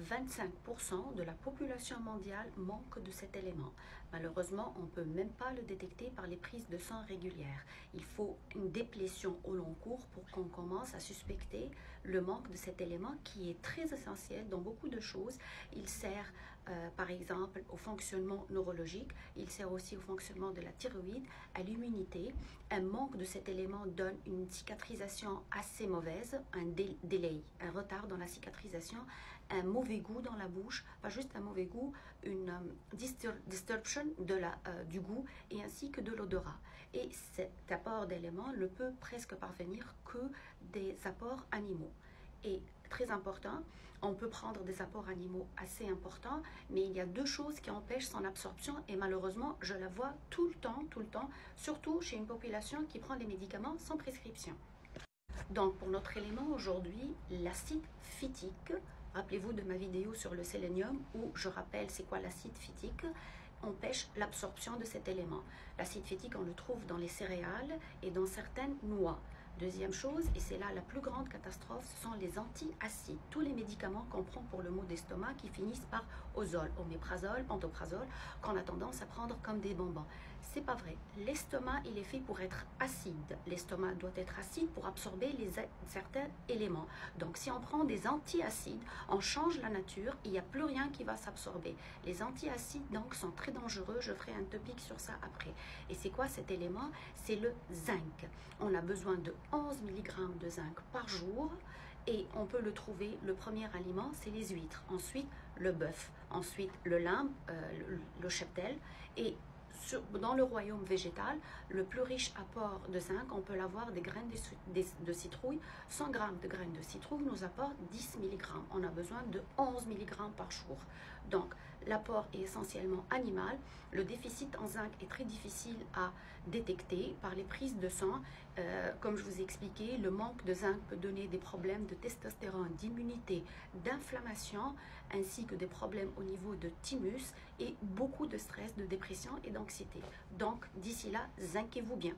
25% de la population mondiale manque de cet élément. Malheureusement, on ne peut même pas le détecter par les prises de sang régulières. Il faut une déplétion au long cours pour qu'on commence à suspecter le manque de cet élément qui est très essentiel dans beaucoup de choses. Il sert par exemple au fonctionnement neurologique, il sert aussi au fonctionnement de la thyroïde, à l'immunité. Un manque de cet élément donne une cicatrisation assez mauvaise, un délai, un retard dans la cicatrisation, un mauvais goût dans la bouche, pas juste un mauvais goût, une distorsion du goût et ainsi que de l'odorat. Et cet apport d'éléments ne peut presque parvenir que des apports animaux. Et très important, on peut prendre des apports animaux assez importants, mais il y a deux choses qui empêchent son absorption et malheureusement, je la vois tout le temps, surtout chez une population qui prend des médicaments sans prescription. Donc, pour notre élément aujourd'hui, l'acide phytique, rappelez-vous de ma vidéo sur le sélénium où je rappelle c'est quoi l'acide phytique, empêche l'absorption de cet élément. L'acide phytique, on le trouve dans les céréales et dans certaines noix. Deuxième chose, et c'est là la plus grande catastrophe, ce sont les antiacides. Tous les médicaments qu'on prend pour le maux d'estomac qui finissent par ozole, oméprazole, pantoprazole, qu'on a tendance à prendre comme des bonbons. C'est pas vrai. L'estomac, il est fait pour être acide. L'estomac doit être acide pour absorber certains éléments. Donc, si on prend des antiacides, on change la nature, il n'y a plus rien qui va s'absorber. Les antiacides, donc, sont très dangereux. Je ferai un topic sur ça après. Et c'est quoi cet élément? C'est le zinc. On a besoin de 11 mg de zinc par jour. Et on peut le trouver, le premier aliment, c'est les huîtres. Ensuite, le bœuf. Ensuite, le lin, le cheptel. Et dans le royaume végétal, le plus riche apport de zinc, on peut l'avoir des graines de citrouille. 100 g de graines de citrouille nous apporte 10 mg. On a besoin de 11 mg par jour. Donc, l'apport est essentiellement animal. Le déficit en zinc est très difficile à détecter par les prises de sang. Comme je vous ai expliqué, le manque de zinc peut donner des problèmes de testostérone, d'immunité, d'inflammation, ainsi que des problèmes au niveau de thymus et beaucoup de stress, de dépression et d'anxiété. Donc, d'ici là, zinquez-vous bien.